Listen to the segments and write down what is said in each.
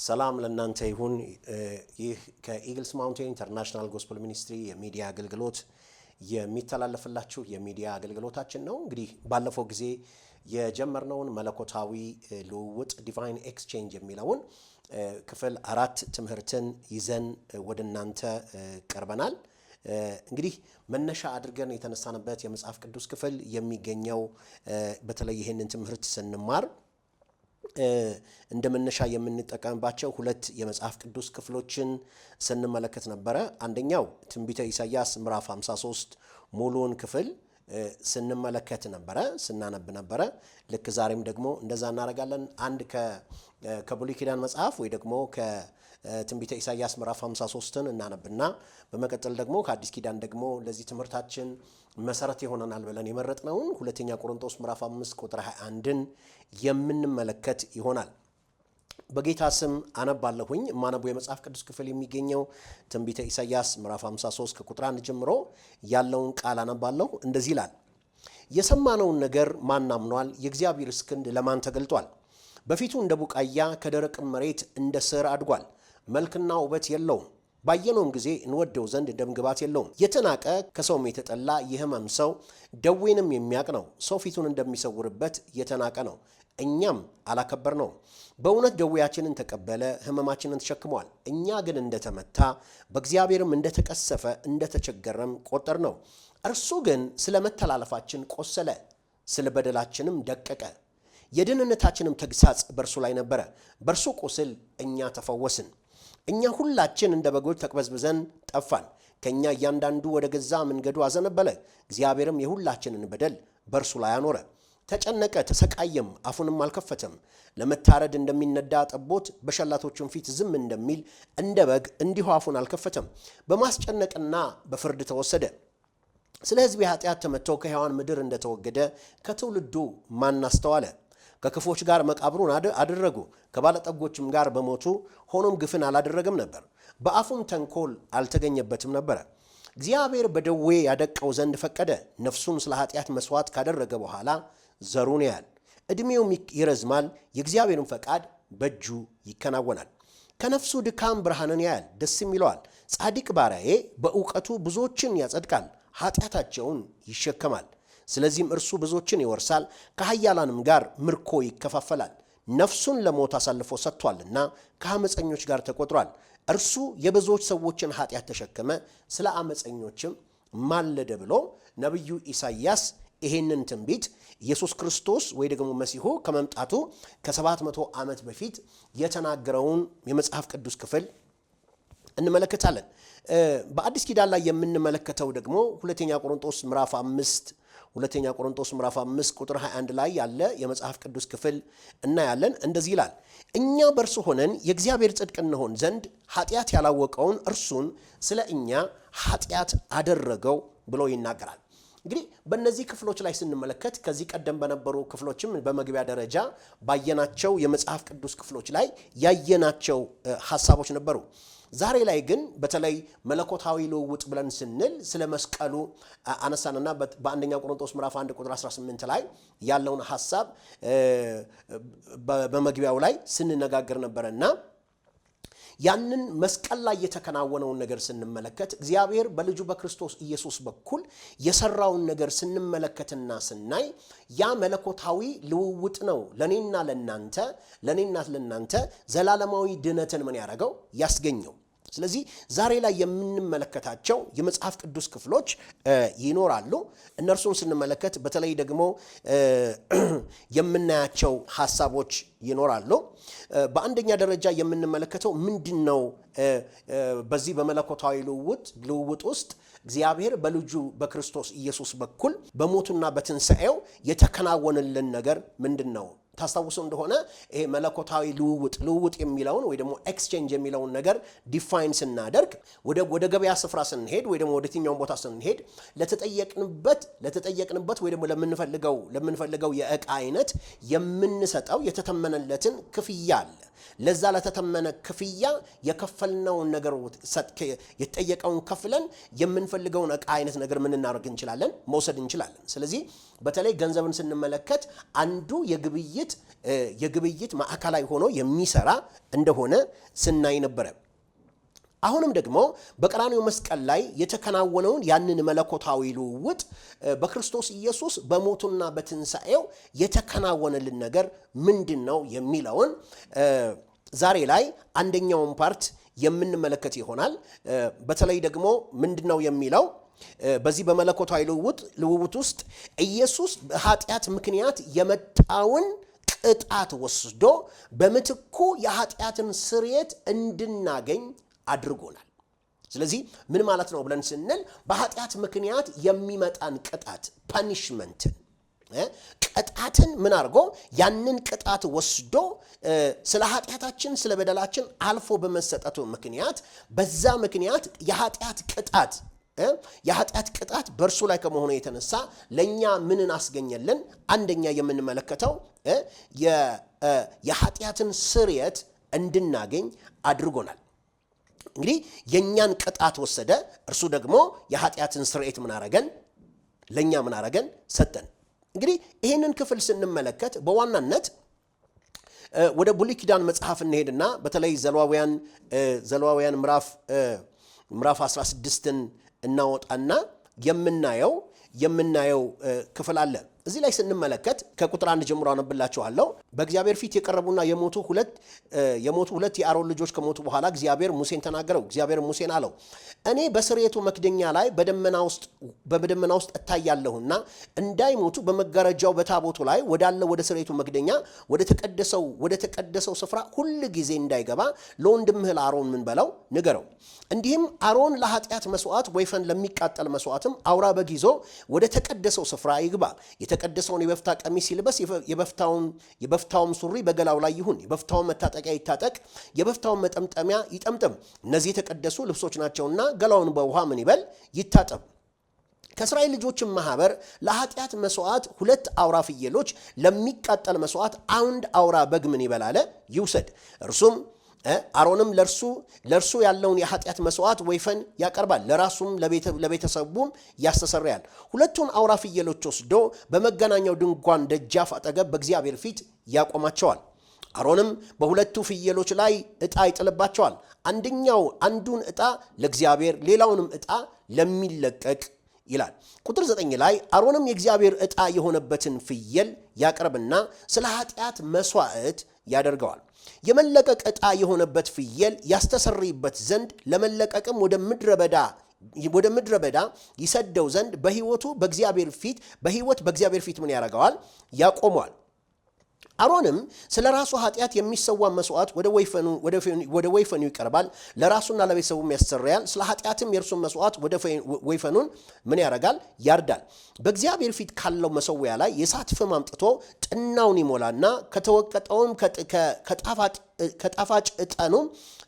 ሰላም ለእናንተ ይሁን። ይህ ከኢግልስ ማውንቴን ኢንተርናሽናል ጎስፔል ሚኒስትሪ የሚዲያ አገልግሎት የሚተላለፍላችሁ የሚዲያ አገልግሎታችን ነው። እንግዲህ ባለፈው ጊዜ የጀመርነውን መለኮታዊ ልውውጥ ዲቫይን ኤክስቼንጅ የሚለውን ክፍል 4 ትምህርትን ይዘን ወደ እናንተ ቀርበናል። እንግዲህ መነሻ አድርገን የተነሳንበት የመጽሐፍ ቅዱስ ክፍል የሚገኘው በተለይ ይሄንን ትምህርት ስንማር እንደመነሻ የምንጠቀምባቸው ሁለት የመጽሐፍ ቅዱስ ክፍሎችን ስንመለከት ነበረ። አንደኛው ትንቢተ ኢሳይያስ ምዕራፍ 53 ሙሉውን ክፍል ስንመለከት ነበረ፣ ስናነብ ነበረ። ልክ ዛሬም ደግሞ እንደዛ እናደርጋለን። አንድ ከብሉይ ኪዳን መጽሐፍ ወይ ደግሞ ከትንቢተ ኢሳይያስ ምዕራፍ 53ን እናነብና በመቀጠል ደግሞ ከአዲስ ኪዳን ደግሞ ለዚህ ትምህርታችን መሰረት ይሆነናል ብለን የመረጥነውን ሁለተኛ ቆሮንቶስ ምዕራፍ 5 ቁጥር 21ን የምንመለከት ይሆናል። በጌታ ስም አነባለሁኝ። ማነቡ የመጽሐፍ ቅዱስ ክፍል የሚገኘው ትንቢተ ኢሳይያስ ምዕራፍ 53 ከቁጥር 1 ጀምሮ ያለውን ቃል አነባለሁ። እንደዚህ ይላል። የሰማነውን ነገር ማን አምኗል? የእግዚአብሔርስ ክንድ ለማን ተገልጧል? በፊቱ እንደ ቡቃያ ከደረቅም መሬት እንደ ሥር አድጓል። መልክና ውበት የለውም፣ ባየነውም ጊዜ እንወደው ዘንድ ደምግባት የለውም። የተናቀ ከሰውም የተጠላ የሕመም ሰው ደዌንም የሚያቅ ነው። ሰው ፊቱን እንደሚሰውርበት የተናቀ ነው፣ እኛም አላከበር ነው። በእውነት ደዌያችንን ተቀበለ፣ ሕመማችንን ተሸክሟል። እኛ ግን እንደተመታ በእግዚአብሔርም እንደተቀሰፈ እንደተቸገረም ቆጠር ነው። እርሱ ግን ስለ መተላለፋችን ቆሰለ፣ ስለ በደላችንም ደቀቀ። የድህነታችንም ተግሳጽ በእርሱ ላይ ነበረ፣ በእርሱ ቁስል እኛ ተፈወስን። እኛ ሁላችን እንደ በጎች ተቅበዝብዘን ጠፋን፣ ከእኛ እያንዳንዱ ወደ ገዛ መንገዱ አዘነበለ። እግዚአብሔርም የሁላችንን በደል በእርሱ ላይ አኖረ። ተጨነቀ ተሰቃየም፣ አፉንም አልከፈተም። ለመታረድ እንደሚነዳ ጠቦት በሸላቶቹም ፊት ዝም እንደሚል እንደ በግ እንዲሁ አፉን አልከፈተም። በማስጨነቅና በፍርድ ተወሰደ። ስለ ሕዝቤ ኃጢአት ተመትቶ ከሕያዋን ምድር እንደተወገደ ከትውልዱ ማን አስተዋለ? ከክፎች ጋር መቃብሩን አደረጉ፣ ከባለጠጎችም ጋር በሞቱ። ሆኖም ግፍን አላደረገም ነበር፣ በአፉም ተንኮል አልተገኘበትም ነበረ። እግዚአብሔር በደዌ ያደቀው ዘንድ ፈቀደ። ነፍሱን ስለ ኃጢአት መሥዋዕት ካደረገ በኋላ ዘሩን ያያል፣ ዕድሜውም ይረዝማል፣ የእግዚአብሔርን ፈቃድ በእጁ ይከናወናል። ከነፍሱ ድካም ብርሃንን ያያል፣ ደስም ይለዋል። ጻድቅ ባሪያዬ በእውቀቱ ብዙዎችን ያጸድቃል፣ ኃጢአታቸውን ይሸከማል። ስለዚህም እርሱ ብዙዎችን ይወርሳል፣ ከኃያላንም ጋር ምርኮ ይከፋፈላል። ነፍሱን ለሞት አሳልፎ ሰጥቷልና ከአመፀኞች ጋር ተቆጥሯል። እርሱ የብዙዎች ሰዎችን ኃጢአት ተሸከመ፣ ስለ አመፀኞችም ማለደ ብሎ ነቢዩ ኢሳይያስ ይሄንን ትንቢት ኢየሱስ ክርስቶስ ወይ ደግሞ መሲሁ ከመምጣቱ ከ700 ዓመት በፊት የተናገረውን የመጽሐፍ ቅዱስ ክፍል እንመለከታለን። በአዲስ ኪዳን ላይ የምንመለከተው ደግሞ ሁለተኛ ቆሮንቶስ ምዕራፍ 5 ቁጥር 21 ላይ ያለ የመጽሐፍ ቅዱስ ክፍል እናያለን። እንደዚህ ይላል፣ እኛ በእርሱ ሆነን የእግዚአብሔር ጽድቅ እንሆን ዘንድ ኃጢአት ያላወቀውን እርሱን ስለ እኛ ኃጢአት አደረገው ብሎ ይናገራል። እንግዲህ በእነዚህ ክፍሎች ላይ ስንመለከት ከዚህ ቀደም በነበሩ ክፍሎችም በመግቢያ ደረጃ ባየናቸው የመጽሐፍ ቅዱስ ክፍሎች ላይ ያየናቸው ሐሳቦች ነበሩ። ዛሬ ላይ ግን በተለይ መለኮታዊ ልውውጥ ብለን ስንል ስለ መስቀሉ አነሳንና በአንደኛ ቆሮንቶስ ምዕራፍ 1 ቁጥር 18 ላይ ያለውን ሐሳብ በመግቢያው ላይ ስንነጋገር ነበረና ያንን መስቀል ላይ የተከናወነውን ነገር ስንመለከት እግዚአብሔር በልጁ በክርስቶስ ኢየሱስ በኩል የሰራውን ነገር ስንመለከትና ስናይ ያ መለኮታዊ ልውውጥ ነው ለኔና ለናንተ ዘላለማዊ ድነትን ምን ያደረገው ያስገኘው። ስለዚህ ዛሬ ላይ የምንመለከታቸው የመጽሐፍ ቅዱስ ክፍሎች ይኖራሉ። እነርሱን ስንመለከት በተለይ ደግሞ የምናያቸው ሐሳቦች ይኖራሉ። በአንደኛ ደረጃ የምንመለከተው ምንድነው? በዚህ በመለኮታዊ ልውውጥ ውስጥ እግዚአብሔር በልጁ በክርስቶስ ኢየሱስ በኩል በሞቱና በትንሣኤው የተከናወነልን ነገር ምንድነው? ታስታውሱ እንደሆነ ይሄ መለኮታዊ ልውውጥ የሚለውን ወይ ደግሞ ኤክስቼንጅ የሚለውን ነገር ዲፋይን ስናደርግ ወደ ገበያ ስፍራ ስንሄድ ወይ ደግሞ ወደ የትኛውን ቦታ ስንሄድ ለተጠየቅንበት ወይ ደግሞ ለምንፈልገው የዕቃ አይነት የምንሰጠው የተተመነለትን ክፍያ አለ። ለዛ ለተተመነ ክፍያ የከፈልነውን ነገር የተጠየቀውን ከፍለን የምንፈልገውን ዕቃ አይነት ነገር ምን እናደርግ እንችላለን? መውሰድ እንችላለን። ስለዚህ በተለይ ገንዘብን ስንመለከት አንዱ የግብይት የግብይት ማዕከላዊ ሆኖ የሚሰራ እንደሆነ ስናይ ነበረ። አሁንም ደግሞ በቀራንዮ መስቀል ላይ የተከናወነውን ያንን መለኮታዊ ልውውጥ በክርስቶስ ኢየሱስ በሞቱና በትንሣኤው የተከናወነልን ነገር ምንድነው የሚለውን ዛሬ ላይ አንደኛውን ፓርት የምንመለከት ይሆናል። በተለይ ደግሞ ምንድነው የሚለው በዚህ በመለኮታዊ ልውውጥ ውስጥ ኢየሱስ በኃጢአት ምክንያት የመጣውን ቅጣት ወስዶ በምትኩ የኃጢአትን ስርየት እንድናገኝ አድርጎናል። ስለዚህ ምን ማለት ነው ብለን ስንል በኃጢአት ምክንያት የሚመጣን ቅጣት ፐኒሽመንትን ቅጣትን ምን አድርጎ ያንን ቅጣት ወስዶ ስለ ኃጢአታችን ስለ በደላችን አልፎ በመሰጠቱ ምክንያት በዛ ምክንያት የኃጢአት ቅጣት በእርሱ ላይ ከመሆኑ የተነሳ ለእኛ ምንን አስገኘልን? አንደኛ የምንመለከተው የኃጢአትን ስርየት እንድናገኝ አድርጎናል። እንግዲህ የእኛን ቅጣት ወሰደ፣ እርሱ ደግሞ የኃጢአትን ስርየት ምን አረገን? ለእኛ ምን አረገን? ሰጠን። እንግዲህ ይህንን ክፍል ስንመለከት በዋናነት ወደ ብሉይ ኪዳን መጽሐፍ እንሄድና በተለይ ዘሌዋውያን ምዕራፍ 16ን እናወጣና የምናየው ክፍል አለ። እዚህ ላይ ስንመለከት ከቁጥር 1 ጀምሮ አነብላችኋለሁ። በእግዚአብሔር ፊት የቀረቡና የሞቱ ሁለት የአሮን ልጆች ከሞቱ በኋላ እግዚአብሔር ሙሴን ተናገረው። እግዚአብሔር ሙሴን አለው፣ እኔ በስርየቱ መክደኛ ላይ በደመና ውስጥ እታያለሁና እንዳይሞቱ በመጋረጃው በታቦቱ ላይ ወዳለው ወደ ስርየቱ መክደኛ ወደ ተቀደሰው ስፍራ ሁል ጊዜ እንዳይገባ ለወንድምህ ለአሮን ምን በለው ንገረው። እንዲህም አሮን ለኃጢአት መስዋዕት ወይፈን ለሚቃጠል መስዋዕትም አውራ በግ ይዞ ወደ ተቀደሰው ስፍራ ይግባ። የተቀደሰውን የበፍታ ቀሚስ ይልበስ፣ የበፍታውም ሱሪ በገላው ላይ ይሁን። የበፍታውን መታጠቂያ ይታጠቅ፣ የበፍታውን መጠምጠሚያ ይጠምጥም። እነዚህ የተቀደሱ ልብሶች ናቸውና ገላውን በውሃ ምን ይበል ይታጠብ። ከእስራኤል ልጆችም ማህበር ለኃጢአት መስዋዕት 2 አውራ ፍየሎች፣ ለሚቃጠል መስዋዕት 1 አውራ በግ ምን ይበል አለ ይውሰድ። እርሱም አሮንም ለእርሱ ያለውን የኃጢአት መስዋዕት ወይፈን ያቀርባል፣ ለራሱም ለቤተሰቡም ያስተሰርያል። 2ቱን አውራ ፍየሎች ወስዶ በመገናኛው ድንኳን ደጃፍ አጠገብ በእግዚአብሔር ፊት ያቆማቸዋል። አሮንም በ2ቱ ፍየሎች ላይ ዕጣ ይጥልባቸዋል። አንዱን ዕጣ ለእግዚአብሔር፣ ሌላውንም ዕጣ ለሚለቀቅ ይላል። ቁጥር 9 ላይ አሮንም የእግዚአብሔር ዕጣ የሆነበትን ፍየል ያቀርብና ስለ ኃጢአት መስዋዕት ያደርገዋል። የመለቀቅ ዕጣ የሆነበት ፍየል ያስተሰርይበት ዘንድ ለመለቀቅም ወደ ምድረ በዳ ይሰደው ዘንድ በሕይወት በእግዚአብሔር ፊት ምን ያደርገዋል? ያቆመዋል። አሮንም ስለ ራሱ ኃጢአት የሚሰዋ መስዋዕት ወደ ወይፈኑ ይቀርባል፣ ለራሱና ለቤተሰቡም ያስተሰርያል። ስለ ኃጢአትም የእርሱን መስዋዕት ወይፈኑን ምን ያደርጋል? ያርዳል። በእግዚአብሔር ፊት ካለው መሰዊያ ላይ የእሳት ፍም አምጥቶ ጥናውን ይሞላና ከተወቀጠውም ከጣፋጭ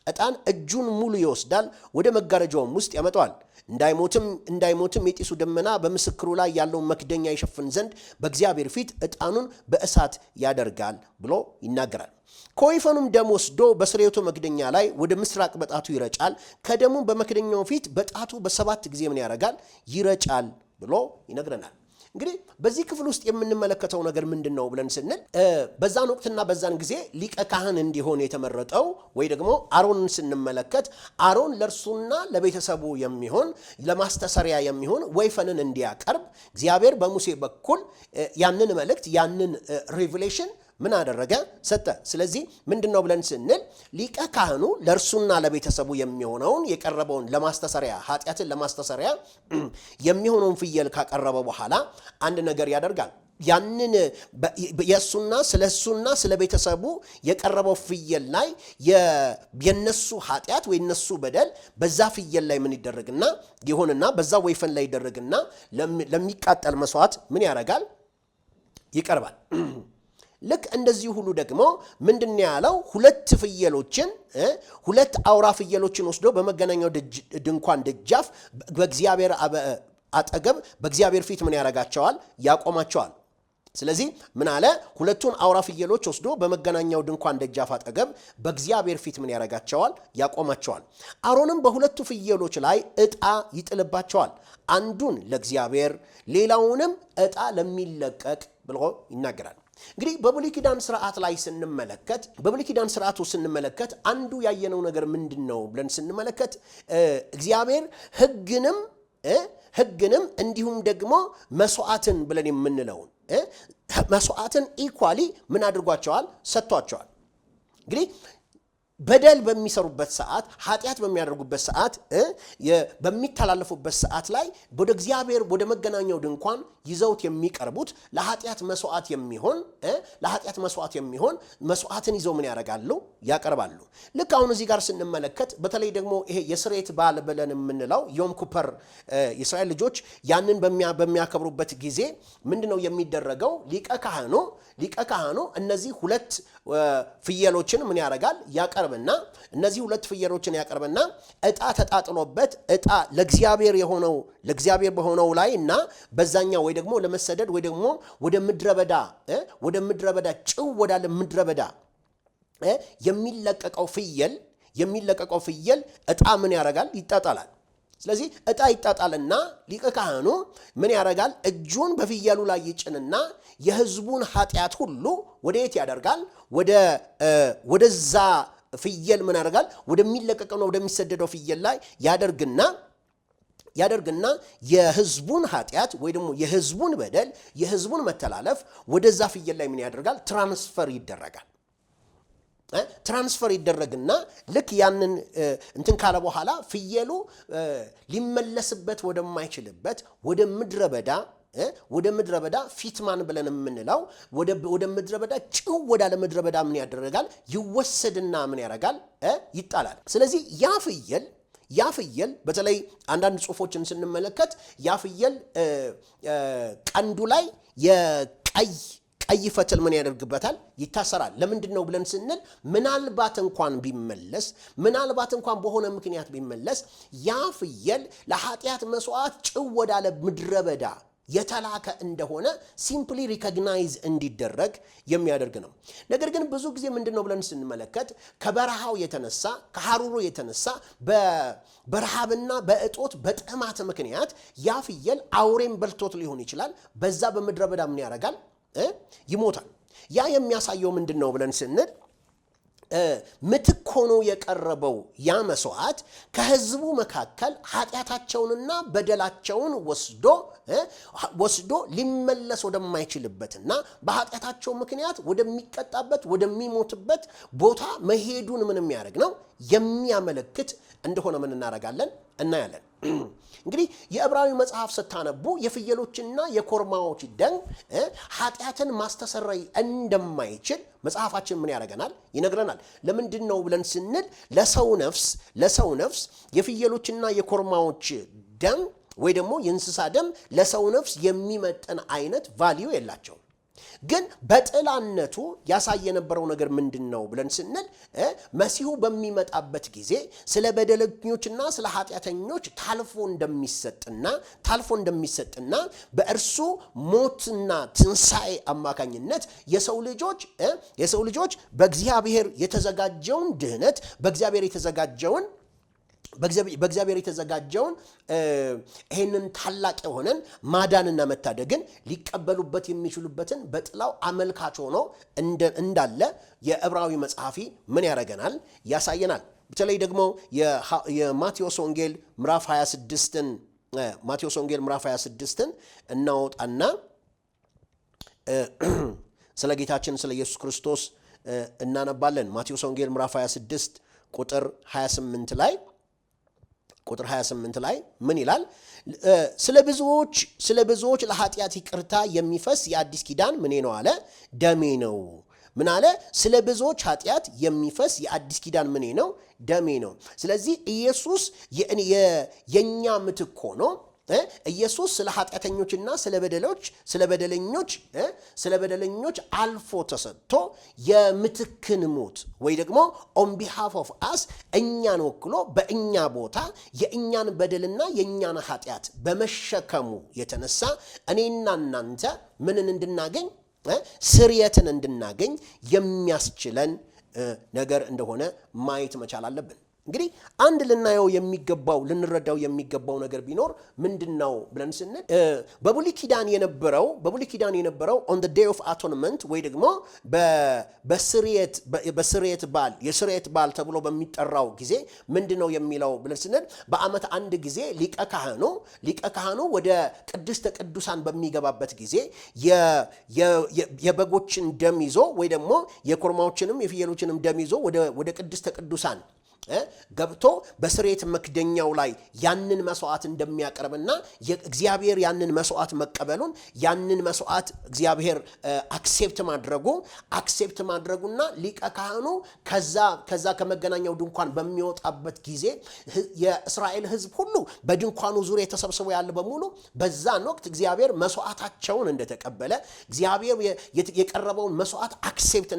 ዕጣን እጁን ሙሉ ይወስዳል፣ ወደ መጋረጃውም ውስጥ ያመጣዋል። እንዳይሞትም የጢሱ ደመና በምስክሩ ላይ ያለውን መክደኛ ይሸፍን ዘንድ በእግዚአብሔር ፊት ዕጣኑን በእሳት ያደርጋል ብሎ ይናገራል። ከወይፈኑም ደም ወስዶ በስርየቱ መክደኛ ላይ ወደ ምስራቅ በጣቱ ይረጫል። ከደሙም በመክደኛው ፊት በጣቱ በ7 ጊዜ ምን ያደርጋል? ይረጫል ብሎ ይነግረናል። እንግዲህ በዚህ ክፍል ውስጥ የምንመለከተው ነገር ምንድን ነው ብለን ስንል በዛን ወቅትና በዛን ጊዜ ሊቀ ካህን እንዲሆን የተመረጠው ወይ ደግሞ አሮንን ስንመለከት አሮን ለእርሱና ለቤተሰቡ የሚሆን ለማስተሰሪያ የሚሆን ወይፈንን እንዲያቀርብ እግዚአብሔር በሙሴ በኩል ያንን መልእክት ያንን ሪቪሌሽን ምን አደረገ? ሰጠ። ስለዚህ ምንድነው ብለን ስንል ሊቀ ካህኑ ለእርሱና ለቤተሰቡ የሚሆነውን የቀረበውን ለማስተሰሪያ ኃጢአትን ለማስተሰሪያ የሚሆነውን ፍየል ካቀረበ በኋላ አንድ ነገር ያደርጋል። ያንን ስለሱና ስለ ቤተሰቡ የቀረበው ፍየል ላይ የነሱ ኃጢአት ወይ የነሱ በደል በዛ ፍየል ላይ ምን ይደረግና ይሆንና በዛ ወይፈን ላይ ይደረግና ለሚቃጠል መስዋዕት ምን ያደርጋል? ይቀርባል። ልክ እንደዚህ ሁሉ ደግሞ ምንድነው ያለው? 2 አውራ ፍየሎችን ወስዶ በመገናኛው ድንኳን ደጃፍ በእግዚአብሔር አጠገብ በእግዚአብሔር ፊት ምን ያደርጋቸዋል? ያቆማቸዋል። ስለዚህ ምን አለ? 2ቱን አውራ ፍየሎች ወስዶ በመገናኛው ድንኳን ደጃፍ አጠገብ በእግዚአብሔር ፊት ምን ያደርጋቸዋል? ያቆማቸዋል። አሮንም በ2ቱ ፍየሎች ላይ ዕጣ ይጥልባቸዋል፣ አንዱን ለእግዚአብሔር ሌላውንም ዕጣ ለሚለቀቅ ብሎ ይናገራል። እንግዲህ በብሉይ ኪዳን ስርዓት ላይ ስንመለከት በብሉይ ኪዳን ስርዓቱ ስንመለከት አንዱ ያየነው ነገር ምንድነው ብለን ስንመለከት እግዚአብሔር ሕግንም እንዲሁም ደግሞ መስዋዕትን ብለን የምንለውን መስዋዕትን ኢኳሊ ምን አድርጓቸዋል? ሰጥቷቸዋል። እንግዲህ በደል በሚሰሩበት ሰዓት ኃጢአት በሚያደርጉበት ሰዓት በሚተላለፉበት ሰዓት ላይ ወደ እግዚአብሔር ወደ መገናኛው ድንኳን ይዘውት የሚቀርቡት ለኃጢአት መስዋዕት የሚሆን መስዋዕትን ይዘው ምን ያደርጋሉ? ያቀርባሉ። ልክ አሁን እዚህ ጋር ስንመለከት በተለይ ደግሞ ይሄ የስርየት በዓል ብለን የምንለው ዮም ኩፐር የእስራኤል ልጆች ያንን በሚያከብሩበት ጊዜ ምንድነው የሚደረገው? ሊቀ ካህኑ እነዚህ ሁለት ፍየሎችን ምን ያደርጋል? ያቀርብና እነዚህ ሁለት ፍየሎችን ያቀርብና ዕጣ ተጣጥሎበት ዕጣ ለእግዚአብሔር በሆነው ላይ እና በዛኛው ወይ ደግሞ ለመሰደድ ወይ ደግሞ ወደ ምድረ በዳ ጭው ወዳለ ምድረ በዳ የሚለቀቀው ፍየል ዕጣ ምን ያደርጋል? ይጣጣላል። ስለዚህ ዕጣ ይጣጣልና ሊቀ ካህኑ ምን ያደርጋል? እጁን በፍየሉ ላይ ይጭንና የሕዝቡን ኃጢአት ሁሉ ወደየት ያደርጋል? ወደዛ ፍየል ምን ያደርጋል? ወደሚለቀቀውና ወደሚሰደደው ፍየል ላይ ያደርግና የሕዝቡን ኃጢአት ወይ ደግሞ የሕዝቡን በደል የሕዝቡን መተላለፍ ወደዛ ፍየል ላይ ምን ያደርጋል? ትራንስፈር ይደረግና ልክ ያንን እንትን ካለ በኋላ ፍየሉ ሊመለስበት ወደማይችልበት ወደ ምድረ በዳ ፊትማን ብለን የምንለው ወደ ምድረ በዳ ጭው ወዳለ ምድረ በዳ ምን ያደረጋል? ይወሰድና ምን ያደርጋል? ይጣላል። ስለዚህ ያ ፍየል በተለይ አንዳንድ ጽሑፎችን ስንመለከት ያ ፍየል ቀንዱ ላይ ቀይ ፈትል ምን ያደርግበታል? ይታሰራል። ለምንድን ነው ብለን ስንል ምናልባት እንኳን በሆነ ምክንያት ቢመለስ ያ ፍየል ለኃጢአት መስዋዕት ጭው ወዳለ ምድረ በዳ የተላከ እንደሆነ ሲምፕሊ ሪኮግናይዝ እንዲደረግ የሚያደርግ ነው። ነገር ግን ብዙ ጊዜ ምንድነው ብለን ስንመለከት ከበረሃው የተነሳ ከሐሩሩ የተነሳ በረሃብና በእጦት በጥማት ምክንያት ያ ፍየል አውሬም በልቶት ሊሆን ይችላል። በዛ በምድረ በዳ ምን ያደርጋል? ይሞታል። ያ የሚያሳየው ምንድነው ብለን ስንል ምትክ ሆኖ የቀረበው ያ መስዋዕት ከሕዝቡ መካከል ኃጢአታቸውንና በደላቸውን ወስዶ ሊመለስ ወደማይችልበትና በኃጢአታቸው ምክንያት ወደሚቀጣበት ወደሚሞትበት ቦታ መሄዱን ምን የሚያደርግ ነው? የሚያመለክት እንደሆነ ምን እናያለን። እንግዲህ የዕብራዊ መጽሐፍ ስታነቡ የፍየሎችና የኮርማዎች ደም ኃጢአትን ማስተሰረይ እንደማይችል መጽሐፋችን ምን ያደርገናል? ይነግረናል። ለምንድን ነው ብለን ስንል ለሰው ነፍስ የፍየሎችና የኮርማዎች ደም ወይ ደግሞ የእንስሳ ደም ለሰው ነፍስ የሚመጥን አይነት ቫልዩ የላቸውም። ግን በጥላነቱ ያሳየ የነበረው ነገር ምንድነው ብለን ስንል መሲሁ በሚመጣበት ጊዜ ስለ በደለኞችና ስለ ኃጢአተኞች ታልፎ እንደሚሰጥና በእርሱ ሞትና ትንሣኤ አማካኝነት የሰው ልጆች በእግዚአብሔር የተዘጋጀውን ድህነት በእግዚአብሔር የተዘጋጀውን ይህንን ታላቅ የሆነን ማዳንና መታደግን ሊቀበሉበት የሚችሉበትን በጥላው አመልካች ሆኖ እንዳለ የዕብራዊ መጽሐፊ ምን ያደርገናል? ያሳየናል። በተለይ ደግሞ የማቴዎስ ወንጌል ምዕራፍ 26ን እናወጣና ስለ ጌታችን ስለ ኢየሱስ ክርስቶስ እናነባለን። ማቴዎስ ወንጌል ምዕራፍ 26 ቁጥር 28 ላይ ምን ይላል? ስለ ብዙዎች ለኃጢአት ይቅርታ የሚፈስ የአዲስ ኪዳን ምኔ ነው አለ? ደሜ ነው። ምን አለ? ስለ ብዙዎች ኃጢአት የሚፈስ የአዲስ ኪዳን ምኔ ነው? ደሜ ነው። ስለዚህ ኢየሱስ የኛ ምትክ ሆኖ ኢየሱስ ስለ ኃጢአተኞችና ስለ በደለኞች አልፎ ተሰጥቶ የምትክን ሞት ወይ ደግሞ on behalf of us እኛን ወክሎ በእኛ ቦታ የእኛን በደልና የእኛን ኃጢአት በመሸከሙ የተነሳ እኔና እናንተ ምንን እንድናገኝ ስርየትን እንድናገኝ የሚያስችለን ነገር እንደሆነ ማየት መቻል አለብን። እንግዲህ አንድ ልናየው የሚገባው ልንረዳው የሚገባው ነገር ቢኖር ምንድነው ብለን ስንል በብሉይ ኪዳን የነበረው on the day of atonement ወይ ደግሞ በስርየት በዓል የስርየት በዓል ተብሎ በሚጠራው ጊዜ ምንድነው የሚለው ብለን ስንል በአመት አንድ ጊዜ ሊቀ ካህኑ ወደ ቅድስተ ቅዱሳን በሚገባበት ጊዜ የበጎችን ደም ይዞ ወይ ደግሞ የኮርማዎችንም የፍየሎችንም ደም ይዞ ወደ ቅድስተ ቅዱሳን ገብቶ በስርየት መክደኛው ላይ ያንን መስዋዕት እንደሚያቀርብና እግዚአብሔር ያንን መስዋዕት መቀበሉን ያንን መስዋዕት እግዚአብሔር አክሴፕት ማድረጉና ሊቀ ካህኑ ከዛ ከመገናኛው ድንኳን በሚወጣበት ጊዜ የእስራኤል ሕዝብ ሁሉ በድንኳኑ ዙሪያ ተሰብስበው ያለ በሙሉ በዛን ወቅት እግዚአብሔር መስዋዕታቸውን እንደተቀበለ እግዚአብሔር የቀረበውን መስዋዕት አክሴፕት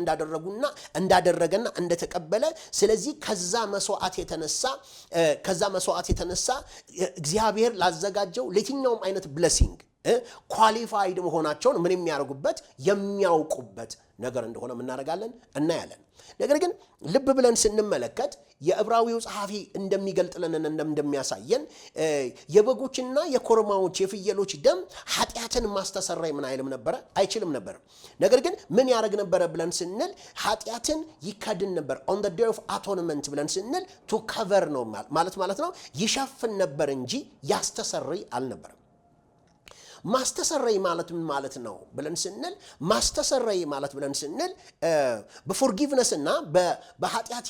እንዳደረገና እንደተቀበለ ስለዚህ ከዛ መስዋዕት የተነሳ እግዚአብሔር ላዘጋጀው ለየትኛውም አይነት ብሌሲንግ ኳሊፋይድ መሆናቸውን ምን የሚያደርጉበት የሚያውቁበት ነገር እንደሆነ እናያለን። ነገር ግን ልብ ብለን ስንመለከት የዕብራዊው ጸሐፊ እንደሚገልጥልንና እንደሚያሳየን የበጎችና የኮርማዎች የፍየሎች ደም ኃጢአትን ማስተሰረይ ምን አይችልም ነበር። ነገር ግን ምን ያደርግ ነበር ብለን ስንል ኃጢአትን ይከድን ነበር። on the day of atonement ብለን ስንል to cover ነው ማለት ነው ይሸፍን ነበር እንጂ ያስተሰርይ አልነበረም። ማስተሰረይ ማለት ነው ብለን ስንል በፎርጊቭነስ እና በኃጢአት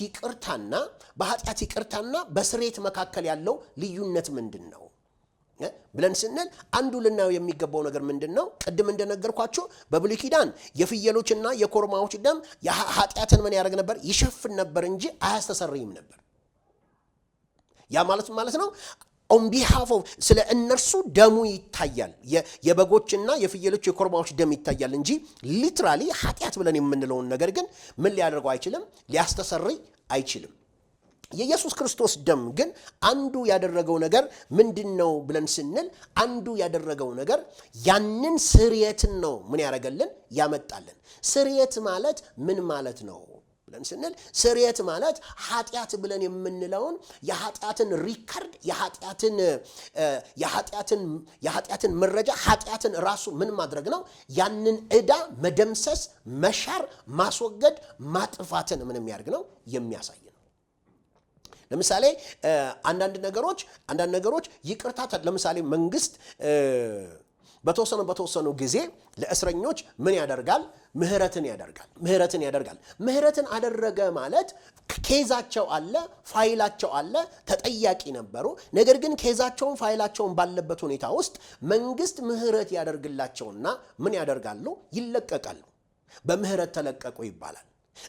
ይቅርታና በስርየት መካከል ያለው ልዩነት ምንድነው ብለን ስንል አንዱ ልናየው የሚገባው ነገር ምንድነው? ቅድም እንደነገርኳችሁ በብሉይ ኪዳን የፍየሎችና የኮርማዎች ደም ኃጢአትን ምን ያደርግ ነበር? ይሸፍን ነበር እንጂ አያስተሰርይም ነበር። ያ ማለት ነው on behalf of ስለ እነርሱ ደሙ ይታያል። የበጎችና የፍየሎች የኮርማዎች ደም ይታያል እንጂ ሊትራሊ ኃጢአት ብለን የምንለውን ነገር ግን ምን ሊያደርገው አይችልም? ሊያስተሰርይ አይችልም። የኢየሱስ ክርስቶስ ደም ግን አንዱ ያደረገው ነገር ምንድነው ብለን ስንል አንዱ ያደረገው ነገር ያንን ስርየትን ነው ምን ያደርገልን ያመጣልን። ስርየት ማለት ምን ማለት ነው ብለን ስንል ስርየት ማለት ኃጢአት ብለን የምንለውን የኃጢአትን ሪከርድ የኃጢአትን መረጃ ኃጢአትን ራሱ ምን ማድረግ ነው? ያንን ዕዳ መደምሰስ፣ መሻር፣ ማስወገድ፣ ማጥፋትን ምን የሚያደርግ ነው? የሚያሳይ ነው። ለምሳሌ አንዳንድ ነገሮች ይቅርታ ለምሳሌ መንግስት በተወሰኑ ጊዜ ለእስረኞች ምን ያደርጋል? ምህረትን ያደርጋል። ምህረትን አደረገ ማለት ኬዛቸው አለ፣ ፋይላቸው አለ፣ ተጠያቂ ነበሩ። ነገር ግን ኬዛቸውን ፋይላቸውን ባለበት ሁኔታ ውስጥ መንግስት ምህረት ያደርግላቸውና ምን ያደርጋሉ? ይለቀቃሉ። በምህረት ተለቀቁ ይባላል።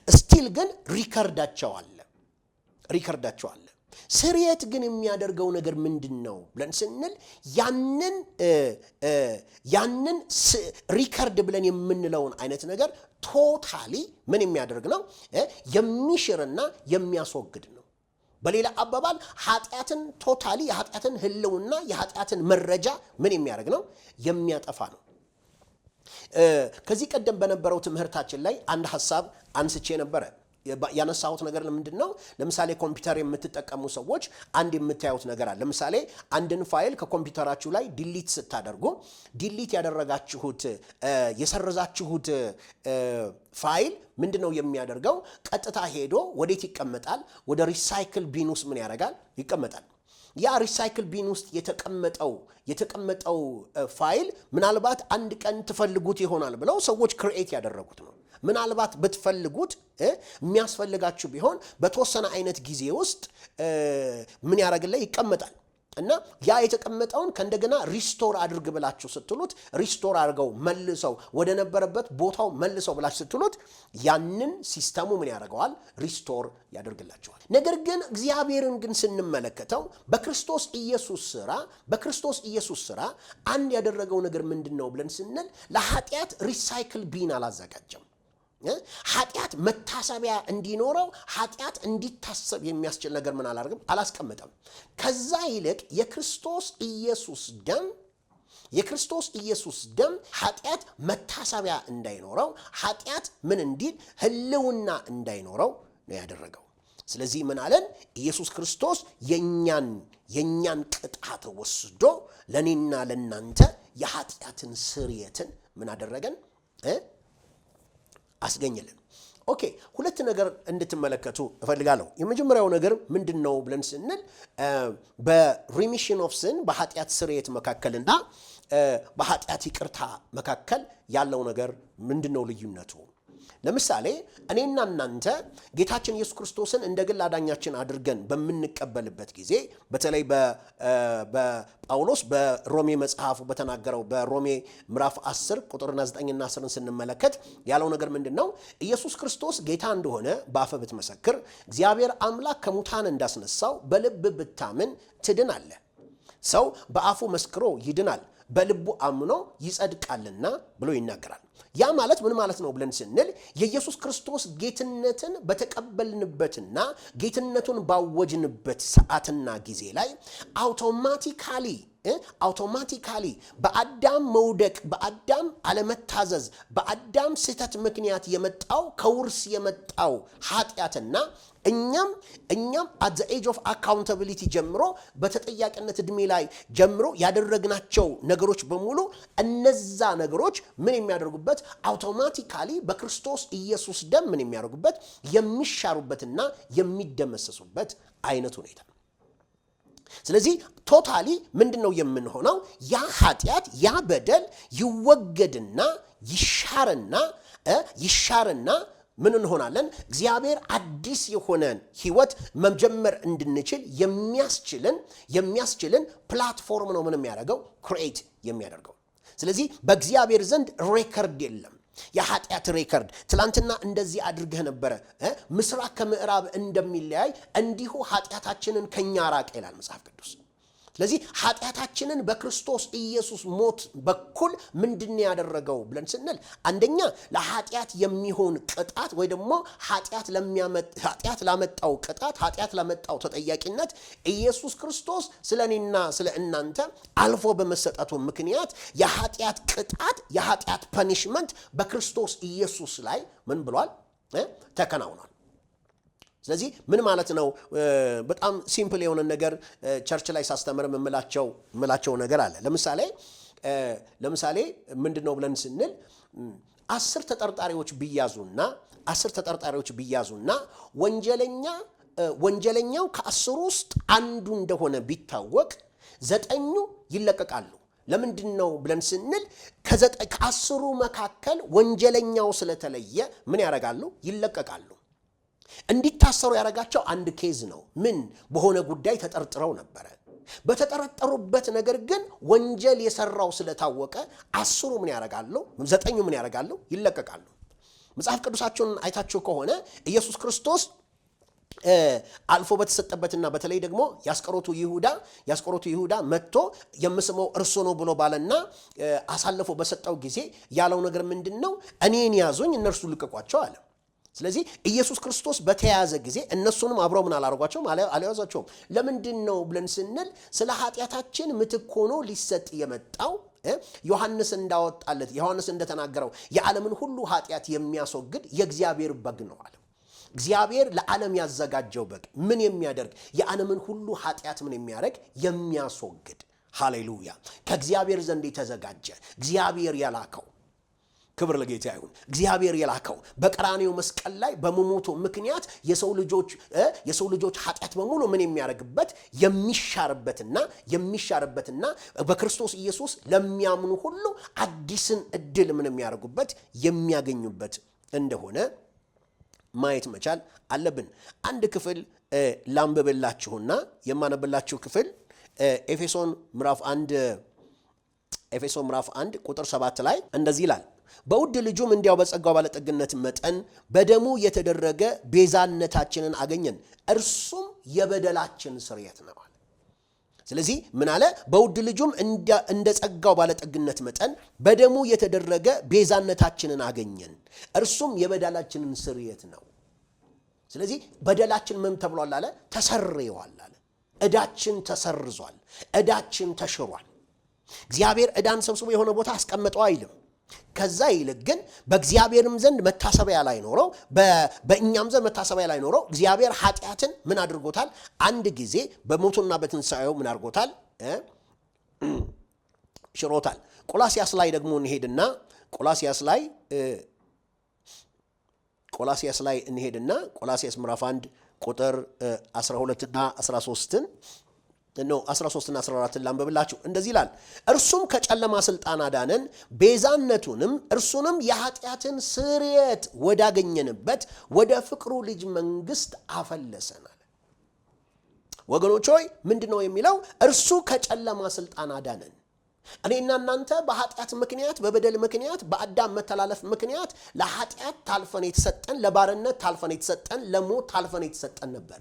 ስቲል ግን ሪከርዳቸው አለ። ስርየት ግን የሚያደርገው ነገር ምንድነው ብለን ስንል ያንን ሪከርድ ብለን የምንለውን አይነት ነገር ቶታሊ ምን የሚያደርግ ነው? የሚሽርና የሚያስወግድ ነው። በሌላ አባባል ኃጢአትን ቶታሊ የኃጢአትን ህልውና የኃጢአትን መረጃ ምን የሚያደርግ ነው? የሚያጠፋ ነው። ከዚህ ቀደም በነበረው ትምህርታችን ላይ አንድ ሐሳብ አንስቼ ነበረ። ያነሳሁት ነገር ለምንድነው? ለምሳሌ ኮምፒውተር የምትጠቀሙ ሰዎች አንድ የምታዩት ነገር አለ። ለምሳሌ አንድን ፋይል ከኮምፒውተራችሁ ላይ ዲሊት ስታደርጉ ዲሊት ያደረጋችሁት የሰረዛችሁት ፋይል ምንድነው የሚያደርገው? ቀጥታ ሄዶ ወዴት ይቀመጣል? ወደ ሪሳይክል ቢን ውስጥ ምን ያደርጋል? ይቀመጣል። ያ ሪሳይክል ቢን ውስጥ የተቀመጠው ፋይል ምናልባት አንድ ቀን ትፈልጉት ይሆናል ብለው ሰዎች ክሬኤት ያደረጉት ነው። ምናልባት ብትፈልጉት የሚያስፈልጋችሁ ቢሆን በተወሰነ አይነት ጊዜ ውስጥ ምን ያደርግልህ? ይቀመጣል። እና ያ የተቀመጠውን ከእንደገና ሪስቶር አድርግ ብላችሁ ስትሉት ሪስቶር አድርገው መልሰው ወደ ነበረበት ቦታው መልሰው ብላችሁ ስትሉት ያንን ሲስተሙ ምን ያደርገዋል? ሪስቶር ያደርግላችኋል። ነገር ግን እግዚአብሔርን ግን ስንመለከተው በክርስቶስ ኢየሱስ ሥራ አንድ ያደረገው ነገር ምንድነው ብለን ስንል ለኃጢአት ሪሳይክል ቢን አላዘጋጀም። ኃጢአት መታሰቢያ እንዲኖረው ኃጢአት እንዲታሰብ የሚያስችል ነገር ምን አላስቀመጠም። ከዛ ይልቅ የክርስቶስ ኢየሱስ ደም ኃጢአት መታሰቢያ እንዳይኖረው ኃጢአት ምን እንዲል ህልውና እንዳይኖረው ነው ያደረገው። ስለዚህ ምን አለን? ኢየሱስ ክርስቶስ የኛን ቅጣት ወስዶ ለኔና ለናንተ የኃጢአትን ስርየትን ምን አደረገን? አስገኘልን። ኦኬ፣ ሁለት ነገር እንድትመለከቱ እፈልጋለሁ። የመጀመሪያው ነገር ምንድነው ብለን ስንል በሪሚሽን ኦፍ ሲን በኃጢአት ስርየት መካከልና በኃጢአት ይቅርታ መካከል ያለው ነገር ምንድነው ልዩነቱ? ለምሳሌ እኔና እናንተ ጌታችን ኢየሱስ ክርስቶስን እንደ ግል አዳኛችን አድርገን በምንቀበልበት ጊዜ በተለይ በጳውሎስ በሮሜ መጽሐፉ በተናገረው በሮሜ ምዕራፍ 10 ቁጥርና 9ና 10ን ስንመለከት ያለው ነገር ምንድነው? ኢየሱስ ክርስቶስ ጌታ እንደሆነ በአፍህ ብትመሰክር እግዚአብሔር አምላክ ከሙታን እንዳስነሳው በልብ ብታምን ትድናለህ። ሰው በአፉ መስክሮ ይድናል፣ በልቡ አምኖ ይጸድቃልና ብሎ ይናገራል። ያ ማለት ምን ማለት ነው ብለን ስንል የኢየሱስ ክርስቶስ ጌትነትን በተቀበልንበትና ጌትነቱን ባወጅንበት ሰዓትና ጊዜ ላይ አውቶማቲካሊ በአዳም መውደቅ፣ በአዳም አለመታዘዝ፣ በአዳም ስህተት ምክንያት የመጣው ከውርስ የመጣው ኃጢአትና እኛም at the age of accountability ጀምሮ በተጠያቂነት እድሜ ላይ ጀምሮ ያደረግናቸው ነገሮች በሙሉ እነዛ ነገሮች ምን የሚያደርጉበት አውቶማቲካሊ በክርስቶስ ኢየሱስ ደም ምን የሚያደርጉበት የሚሻሩበትና የሚደመሰሱበት አይነት ሁኔታ። ስለዚህ ቶታሊ ምንድነው የምንሆነው? ያ ኃጢአት ያ በደል ይወገድና ይሻርና ምን እንሆናለን? እግዚአብሔር አዲስ የሆነን ህይወት መጀመር እንድንችል የሚያስችልን ፕላትፎርም ነው ምን የሚያደርገው? ክሬት የሚያደርገው። ስለዚህ በእግዚአብሔር ዘንድ ሬከርድ የለም፣ የኃጢአት ሬከርድ። ትላንትና እንደዚህ አድርገህ ነበረ፣ ምስራቅ ከምዕራብ እንደሚለያይ እንዲሁ ኃጢአታችንን ከኛ ራቀ ይላል መጽሐፍ ቅዱስ። ስለዚህ ኃጢአታችንን በክርስቶስ ኢየሱስ ሞት በኩል ምንድነው ያደረገው ብለን ስንል አንደኛ ለኃጢአት የሚሆን ቅጣት ወይ ደግሞ ኃጢአት ላመጣው ቅጣት፣ ኃጢአት ላመጣው ተጠያቂነት ኢየሱስ ክርስቶስ ስለኔና ስለ እናንተ አልፎ በመሰጠቱ ምክንያት የኃጢአት ቅጣት፣ የኃጢአት ፐኒሽመንት በክርስቶስ ኢየሱስ ላይ ምን ብሏል? ተከናውኗል። ስለዚህ ምን ማለት ነው? በጣም ሲምፕል የሆነ ነገር ቸርች ላይ ሳስተምር የምላቸው ነገር አለ። ለምሳሌ ምንድነው ብለን ስንል 10 ተጠርጣሪዎች ቢያዙና ወንጀለኛው ከ10 ውስጥ አንዱ እንደሆነ ቢታወቅ 9ኙ ይለቀቃሉ። ለምንድነው ብለን ስንል ከ10 መካከል ወንጀለኛው ስለተለየ ምን ያደርጋሉ? ይለቀቃሉ። እንዲታሰሩ ያደረጋቸው አንድ ኬዝ ነው። ምን በሆነ ጉዳይ ተጠርጥረው ነበረ። በተጠረጠሩበት ነገር ግን ወንጀል የሰራው ስለታወቀ 10 ምን ያደርጋሉ? 9 ምን ያደርጋሉ? ይለቀቃሉ። መጽሐፍ ቅዱሳችሁን አይታችሁ ከሆነ ኢየሱስ ክርስቶስ አልፎ በተሰጠበትና በተለይ ደግሞ ያስቆሮቱ ይሁዳ መጥቶ የምስመው እርሱ ነው ብሎ ባለና አሳልፎ በሰጠው ጊዜ ያለው ነገር ምንድነው? እኔን ያዙኝ እነርሱ ልቀቋቸው አለ። ስለዚህ ኢየሱስ ክርስቶስ በተያዘ ጊዜ እነሱንም አብረው ምን አላረጓቸውም? አልያዛቸውም። ለምንድነው ብለን ስንል ስለ ኃጢአታችን ምትክ ሆኖ ሊሰጥ የመጣው ዮሐንስ እንደተናገረው የዓለምን ሁሉ ኃጢአት የሚያስወግድ የእግዚአብሔር በግ ነው አለ። እግዚአብሔር ለዓለም ያዘጋጀው በግ ምን የሚያደርግ? የዓለምን ሁሉ ኃጢአት ምን የሚያደርግ? የሚያስወግድ። ሃሌሉያ! ከእግዚአብሔር ዘንድ የተዘጋጀ እግዚአብሔር የላከው። ክብር ለጌታ ይሁን። እግዚአብሔር የላከው በቀራንዮ መስቀል ላይ በመሞቱ ምክንያት የሰው ልጆች ኃጢአት በሙሉ ምን የሚያደርግበት? የሚሻርበትና በክርስቶስ ኢየሱስ ለሚያምኑ ሁሉ አዲስን እድል ምን የሚያደርጉበት? የሚያገኙበት እንደሆነ ማየት መቻል አለብን። አንድ ክፍል ላንብብላችሁና የማነብላችሁ ክፍል ኤፌሶን ምዕራፍ 1 ቁጥር 7 ላይ እንደዚህ ይላል። በውድ ልጁም እንዲያው በጸጋው ባለጠግነት መጠን በደሙ የተደረገ ቤዛነታችንን አገኘን፣ እርሱም የበደላችን ስርየት ነው። ስለዚህ ምን አለ? በውድ ልጁም እንደ ጸጋው ባለጠግነት መጠን በደሙ የተደረገ ቤዛነታችንን አገኘን፣ እርሱም የበደላችንን ስርየት ነው። ስለዚህ በደላችን ምን ተብሏል አለ? ተሰርየዋል አለ። ዕዳችን ተሰርዟል፣ ዕዳችን ተሽሯል። እግዚአብሔር ዕዳን ሰብስቦ የሆነ ቦታ አስቀመጠው አይልም። ከዛ ይልቅ ግን በእግዚአብሔርም ዘንድ መታሰቢያ ላይ ኖረው በእኛም ዘንድ መታሰቢያ ላይ ኖረው እግዚአብሔር ኃጢአትን ምን አድርጎታል? አንድ ጊዜ በሞቱና በትንሣኤው ምን አድርጎታል? ሽሮታል። ቆላስያስ ላይ ደግሞ እንሄድና ቆላስያስ ቆላስያስ ምዕራፍ 1 ቁጥር 12 እና 13 ነው 13 እና 14 ላንብብላችሁ። እንደዚህ ይላል፣ እርሱም ከጨለማ ስልጣን አዳነን፣ ቤዛነቱንም እርሱንም የኃጢአትን ስርየት ወዳገኘንበት ወደ ፍቅሩ ልጅ መንግስት አፈለሰናል። ወገኖች ሆይ ምንድነው የሚለው? እርሱ ከጨለማ ስልጣን አዳነን። እኔና እናንተ በኃጢአት ምክንያት፣ በበደል ምክንያት፣ በአዳም መተላለፍ ምክንያት ለኃጢአት ታልፈን የተሰጠን፣ ለባርነት ታልፈን የተሰጠን፣ ለሞት ታልፈን የተሰጠን ነበር።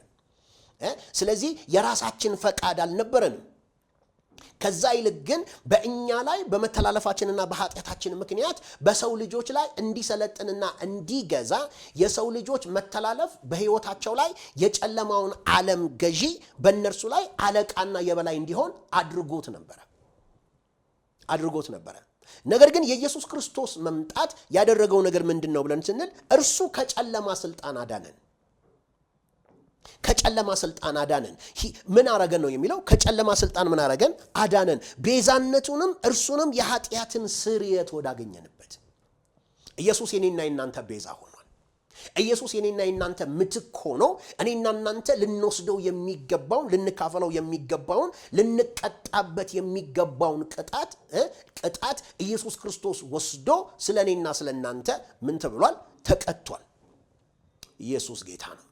ስለዚህ የራሳችን ፈቃድ አልነበረንም። ከዛ ይልቅ ግን በእኛ ላይ በመተላለፋችንና በኃጢአታችን ምክንያት በሰው ልጆች ላይ እንዲሰለጥንና እንዲገዛ የሰው ልጆች መተላለፍ በሕይወታቸው ላይ የጨለማውን ዓለም ገዢ በእነርሱ ላይ አለቃና የበላይ እንዲሆን አድርጎት ነበረ። ነገር ግን የኢየሱስ ክርስቶስ መምጣት ያደረገው ነገር ምንድን ነው ብለን ስንል እርሱ ከጨለማ ስልጣን አዳነን። ከጨለማ ስልጣን አዳነን። ምን አረገን ነው የሚለው? ከጨለማ ስልጣን ምን አረገን? አዳነን። ቤዛነቱንም እርሱንም የኃጢአትን ስርየት ወዳገኘንበት። ኢየሱስ የኔና የናንተ ቤዛ ሆኗል። ኢየሱስ የኔና የናንተ ምትክ ሆኖ እኔና እናንተ ልንወስደው የሚገባውን፣ ልንካፈለው የሚገባውን፣ ልንቀጣበት የሚገባውን ቅጣት ኢየሱስ ክርስቶስ ወስዶ ስለ እኔና ስለ እናንተ ምን ተብሏል? ተቀጥቷል። ኢየሱስ ጌታ ነው።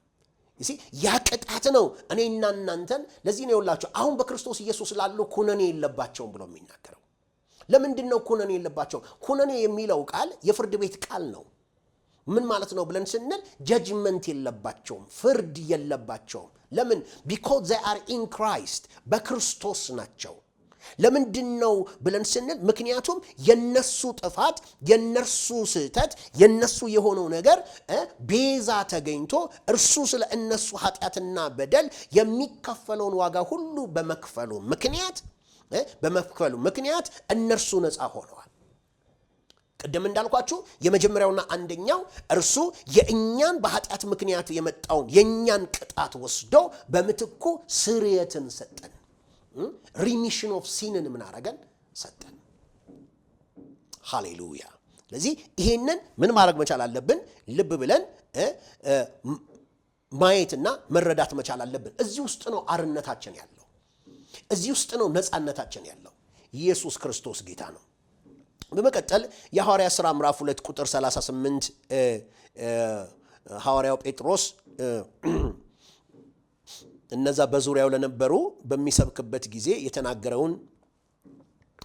ያ ቅጣት ነው እኔና እናንተን። ለዚህ ነው ይውላችሁ አሁን በክርስቶስ ኢየሱስ ላሉ ኩነኔ የለባቸውም ብሎ የሚናገረው። ለምንድን ነው ኩነኔ የለባቸውም? ኩነኔ የሚለው ቃል የፍርድ ቤት ቃል ነው። ምን ማለት ነው ብለን ስንል ጀጅመንት የለባቸውም፣ ፍርድ የለባቸውም። ለምን? because they are in Christ፣ በክርስቶስ ናቸው። ለምንድን ነው ብለን ስንል ምክንያቱም የነሱ ጥፋት፣ የነሱ ስህተት፣ የነሱ የሆነው ነገር ቤዛ ተገኝቶ እርሱ ስለ እነሱ ኃጢአትና በደል የሚከፈለውን ዋጋ ሁሉ በመክፈሉ ምክንያት እነርሱ ነፃ ሆነዋል። ቅድም እንዳልኳችሁ የመጀመሪያውና አንደኛው እርሱ የእኛን በኃጢአት ምክንያት የመጣውን የእኛን ቅጣት ወስዶ በምትኩ ስርየትን ሰጠን። ሪሚሽን ኦፍ ሲንን ምን አረገን? ሰጠን። ሃሌሉያ። ስለዚህ ይሄንን ምን ማድረግ መቻል አለብን? ልብ ብለን ማየትና መረዳት መቻል አለብን። እዚህ ውስጥ ነው አርነታችን ያለው። እዚህ ውስጥ ነው ነፃነታችን ያለው። ኢየሱስ ክርስቶስ ጌታ ነው። በመቀጠል የሐዋርያ ሥራ ምዕራፍ 2 ቁጥር 38 ሐዋርያው ጴጥሮስ እነዛ በዙሪያው ለነበሩ በሚሰብክበት ጊዜ የተናገረውን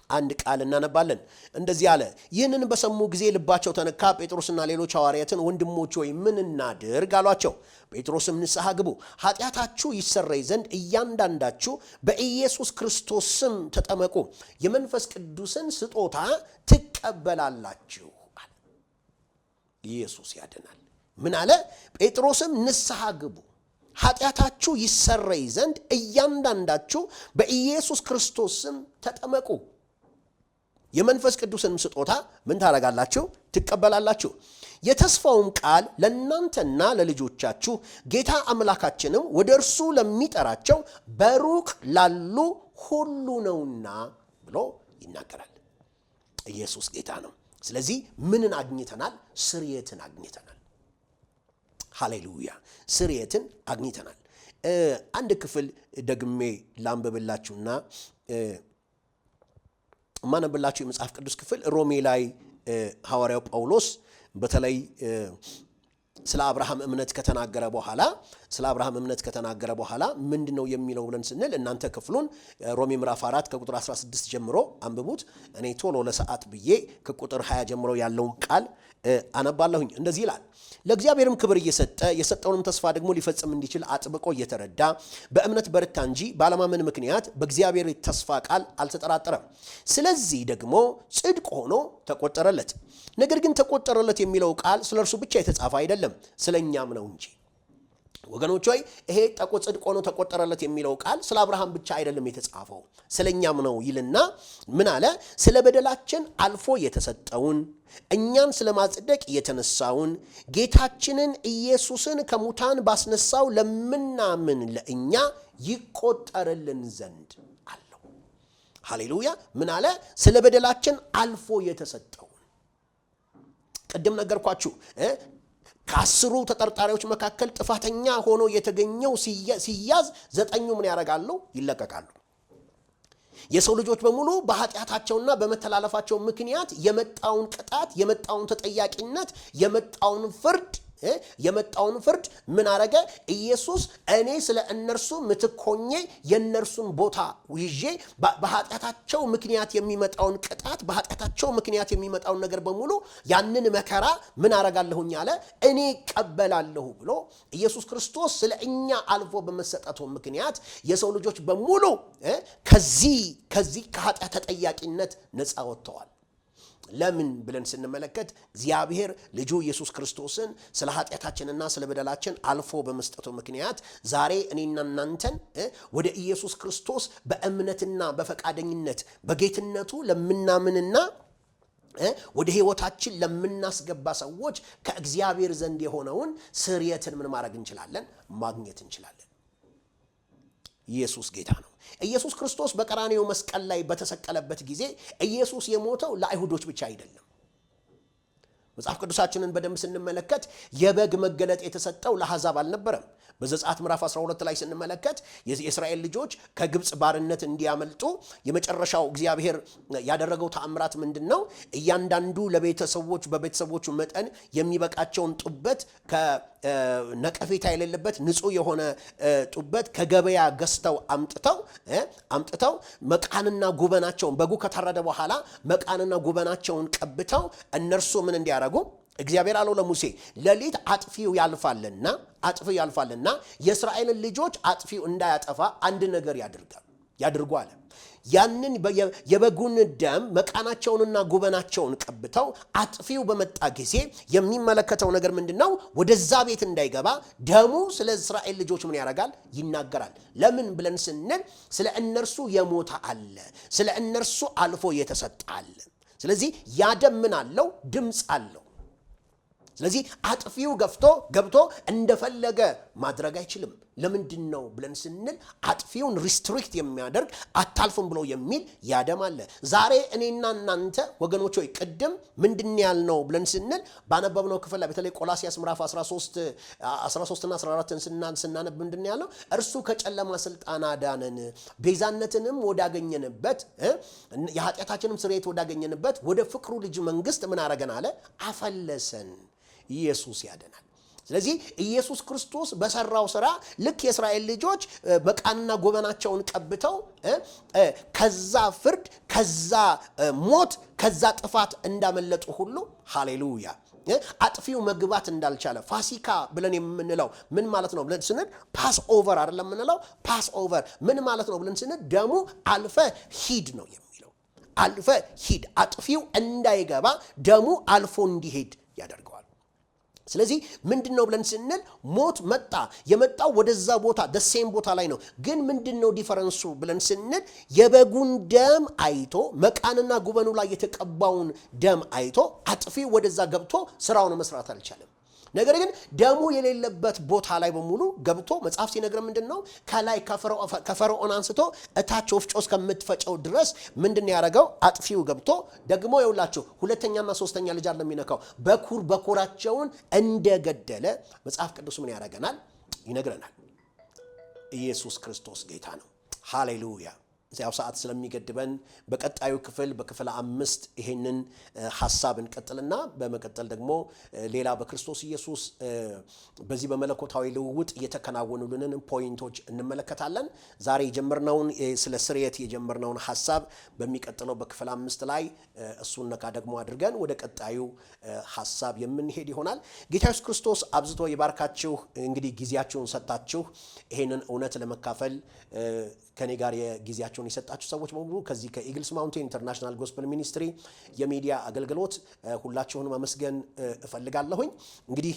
አንድ ቃል እናነባለን። እንደዚህ አለ። ይህንን በሰሙ ጊዜ ልባቸው ተነካ። ጴጥሮስና ሌሎች ሐዋርያትን ወንድሞች ሆይ ምን እናድርግ አሏቸው። ጴጥሮስም ንስሐ ግቡ፣ ኃጢአታችሁ ይሰረይ ዘንድ እያንዳንዳችሁ በኢየሱስ ክርስቶስ ስም ተጠመቁ፣ የመንፈስ ቅዱስን ስጦታ ትቀበላላችሁ አለ። ኢየሱስ ያድናል። ምን አለ? ጴጥሮስም ንስሐ ግቡ፣ ኃጢአታችሁ ይሰረይ ዘንድ እያንዳንዳችሁ በኢየሱስ ክርስቶስ ስም ተጠመቁ፣ የመንፈስ ቅዱስን ስጦታ ምን ታደርጋላችሁ? ትቀበላላችሁ። የተስፋውም ቃል ለእናንተና ለልጆቻችሁ ጌታ አምላካችንም ወደ እርሱ ለሚጠራቸው በሩቅ ላሉ ሁሉ ነውና ብሎ ይናገራል። ኢየሱስ ጌታ ነው። ስለዚህ ምንን አግኝተናል? ስርየትን አግኝተናል። ሃሌሉያ። ስርየትን አግኝተናል። አንድ ክፍል ደግሜ ላንብብላችሁና ማነብላችሁ የመጽሐፍ ቅዱስ ክፍል ሮሜ ላይ ሐዋርያው ጳውሎስ በተለይ ስለ አብርሃም እምነት ከተናገረ በኋላ ምንድነው የሚለው ብለን ስንል እናንተ ክፍሉን ሮሜ ምዕራፍ 4 ከቁጥር 16 ጀምሮ አንብቡት። እኔ ቶሎ ለሰዓት ብዬ ከቁጥር 20 ጀምሮ ያለውን ቃል አነባለሁኝ። እንደዚህ ይላል። ለእግዚአብሔርም ክብር እየሰጠ የሰጠውንም ተስፋ ደግሞ ሊፈጽም እንዲችል አጥብቆ እየተረዳ በእምነት በረታ እንጂ ባለማመን ምክንያት በእግዚአብሔር ተስፋ ቃል አልተጠራጠረም። ስለዚህ ደግሞ ጽድቅ ሆኖ ተቆጠረለት። ነገር ግን ተቆጠረለት የሚለው ቃል ስለ እርሱ ብቻ የተጻፈ አይደለም፣ ስለ እኛም ነው እንጂ። ወገኖች ሆይ ይሄ ጠቆ ጽድቅ ሆኖ ተቆጠረለት የሚለው ቃል ስለ አብርሃም ብቻ አይደለም የተጻፈው ስለኛም ነው ይልና ምን አለ? ስለ በደላችን አልፎ የተሰጠውን እኛን ስለማጽደቅ የተነሳውን ጌታችንን ኢየሱስን ከሙታን ባስነሳው ለምናምን ለእኛ ይቆጠርልን ዘንድ አለው። ሃሌሉያ። ምን አለ? ስለ በደላችን አልፎ የተሰጠውን። ቅድም ነገርኳችሁ ከ10 ተጠርጣሪዎች መካከል ጥፋተኛ ሆኖ የተገኘው ሲያዝ 9ኙ ምን ያደርጋሉ? ይለቀቃሉ። የሰው ልጆች በሙሉ በኃጢአታቸውና በመተላለፋቸው ምክንያት የመጣውን ቅጣት፣ የመጣውን ተጠያቂነት፣ የመጣውን ፍርድ ምን አረገ? ኢየሱስ እኔ ስለ እነርሱ ምትኮኜ የእነርሱን ቦታ ይዤ በኃጢአታቸው ምክንያት የሚመጣውን ቅጣት፣ በኃጢአታቸው ምክንያት የሚመጣውን ነገር በሙሉ ያንን መከራ ምን አረጋለሁኝ አለ? እኔ ቀበላለሁ ብሎ ኢየሱስ ክርስቶስ ስለ እኛ አልፎ በመሰጠቱ ምክንያት የሰው ልጆች በሙሉ ከዚህ ከኃጢአት ተጠያቂነት ነፃ ወጥተዋል። ለምን ብለን ስንመለከት እግዚአብሔር ልጁ ኢየሱስ ክርስቶስን ስለ ኃጢአታችንና ስለ በደላችን አልፎ በመስጠቱ ምክንያት ዛሬ እኔና እናንተን ወደ ኢየሱስ ክርስቶስ በእምነትና በፈቃደኝነት በጌትነቱ ለምናምንና ወደ ሕይወታችን ለምናስገባ ሰዎች ከእግዚአብሔር ዘንድ የሆነውን ስርየትን ምን ማድረግ እንችላለን? ማግኘት እንችላለን። ኢየሱስ ጌታ ነው። ኢየሱስ ክርስቶስ በቀራንዮ መስቀል ላይ በተሰቀለበት ጊዜ ኢየሱስ የሞተው ለአይሁዶች ብቻ አይደለም። መጽሐፍ ቅዱሳችንን በደንብ ስንመለከት የበግ መገለጥ የተሰጠው ለአሕዛብ አልነበረም። በዘጸአት ምዕራፍ 12 ላይ ስንመለከት የእስራኤል ልጆች ከግብፅ ባርነት እንዲያመልጡ የመጨረሻው እግዚአብሔር ያደረገው ተአምራት ምንድነው? እያንዳንዱ ለቤተሰቦች በቤተሰቦቹ መጠን የሚበቃቸውን ጡበት ነቀፌታ የሌለበት ንጹህ የሆነ ጡበት ከገበያ ገዝተው አምጥተው መቃንና ጉበናቸውን በጉ ከታረደ በኋላ መቃንና ጉበናቸውን ቀብተው እነርሱ ምን እንዲያደርጉ እግዚአብሔር አለው ለሙሴ ሌሊት አጥፊው ያልፋልና የእስራኤልን ልጆች አጥፊው እንዳያጠፋ አንድ ነገር ያድርጉ አለ። ያንን የበጉን ደም መቃናቸውንና ጉበናቸውን ቀብተው አጥፊው በመጣ ጊዜ የሚመለከተው ነገር ምንድነው? ወደዛ ቤት እንዳይገባ ደሙ ስለ እስራኤል ልጆች ምን ያደርጋል? ይናገራል። ለምን ብለን ስንል ስለ እነርሱ የሞተ አለ፣ ስለ እነርሱ አልፎ የተሰጠ አለ። ስለዚህ ያ ደም ምን አለው? ድምፅ አለው። ስለዚህ አጥፊው ገብቶ እንደፈለገ ማድረግ አይችልም። ለምንድን ነው ብለን ስንል አጥፊውን ሪስትሪክት የሚያደርግ አታልፉም ብሎ የሚል ያደም አለ። ዛሬ እኔና እናንተ ወገኖች ሆይ ቅድም ምንድን ያልነው ብለን ስንል ባነበብነው ክፍል ላይ በተለይ ቆላስይስ ምዕራፍ 13 እና 14 ስናነብ ምንድን ያለው? እርሱ ከጨለማ ስልጣን አዳነን፣ ቤዛነትንም ወዳገኘንበት የኃጢአታችንም ስርየት ወዳገኘንበት ወደ ፍቅሩ ልጅ መንግስት ምን አረገን አለ? አፈለሰን። ኢየሱስ ያደናል። ስለዚህ ኢየሱስ ክርስቶስ በሰራው ስራ ልክ የእስራኤል ልጆች መቃንና ጎበናቸውን ቀብተው ከዛ ፍርድ፣ ከዛ ሞት፣ ከዛ ጥፋት እንዳመለጡ ሁሉ ሃሌሉያ አጥፊው መግባት እንዳልቻለ ፋሲካ ብለን የምንለው ምን ማለት ነው ብለን ስንል ፓስ ኦቨር አይደለም የምንለው። ፓስ ኦቨር ምን ማለት ነው ብለን ስንል ደሙ አልፈ ሂድ ነው የሚለው። አልፈ ሂድ፣ አጥፊው እንዳይገባ ደሙ አልፎ እንዲሄድ ያደርገዋል። ስለዚህ ምንድነው ብለን ስንል ሞት መጣ። የመጣው ወደዛ ቦታ ደሴም ቦታ ላይ ነው። ግን ምንድነው ዲፈረንሱ ብለን ስንል የበጉን ደም አይቶ መቃንና ጉበኑ ላይ የተቀባውን ደም አይቶ አጥፊው ወደዛ ገብቶ ስራውን መስራት አልቻለም። ነገር ግን ደሙ የሌለበት ቦታ ላይ በሙሉ ገብቶ መጽሐፍ ሲነግረን ምንድነው ከላይ ከፈርዖን አንስቶ እታች ወፍጮ እስከምትፈጨው ድረስ ምንድነው ያደረገው? አጥፊው ገብቶ ደግሞ ይውላችሁ ሁለተኛና ሶስተኛ ልጅ አይደለም የሚነካው በኩራቸውን እንደገደለ መጽሐፍ ቅዱስ ምን ያደርገናል? ይነግረናል። ኢየሱስ ክርስቶስ ጌታ ነው። ሃሌሉያ። ያው ሰዓት ስለሚገድበን በቀጣዩ በክፍል 5 ይሄንን ሐሳብ እንቀጥልና በመቀጠል ደግሞ ሌላ በክርስቶስ ኢየሱስ በዚህ በመለኮታዊ ልውውጥ እየተከናወኑልን ፖይንቶች እንመለከታለን። ዛሬ የጀመርነውን ስለ ስርየት የጀመርነውን ሐሳብ በሚቀጥለው በክፍል 5 ላይ እሱን ነካ ደግሞ አድርገን ወደ ቀጣዩ ሐሳብ የምንሄድ ይሆናል። ጌታ ኢየሱስ ክርስቶስ አብዝቶ ይባርካችሁ። እንግዲህ ጊዜያችሁን ሰጣችሁ ይሄንን እውነት ለመካፈል ከኔ ጋር የጊዜያችሁን ጊዜያችሁን የሰጣችሁ ሰዎች በሙሉ ከዚህ ከኢግልስ ማውንቴን ኢንተርናሽናል ጎስፐል ሚኒስትሪ የሚዲያ አገልግሎት ሁላችሁን ማመስገን እፈልጋለሁኝ። እንግዲህ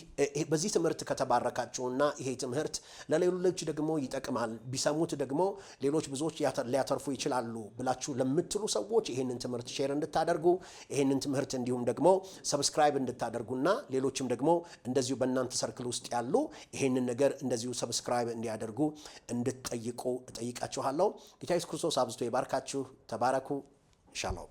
በዚህ ትምህርት ከተባረካችሁና ይሄ ትምህርት ለሌሎች ደግሞ ይጠቅማል ቢሰሙት ደግሞ ሌሎች ብዙዎች ሊያተርፉ ይችላሉ ብላችሁ ለምትሉ ሰዎች ይሄንን ትምህርት ሼር እንድታደርጉ ይሄንን ትምህርት እንዲሁም ደግሞ ሰብስክራይብ እንድታደርጉና ሌሎችም ደግሞ እንደዚሁ በእናንተ ሰርክል ውስጥ ያሉ ይሄንን ነገር እንደዚሁ ሰብስክራይብ እንዲያደርጉ እንድትጠይቁ እጠይቃችኋለሁ። ጌታ ኢየሱስ ክርስቶስ አብዝቶ ይባርካችሁ። ተባረኩ። ሻሎም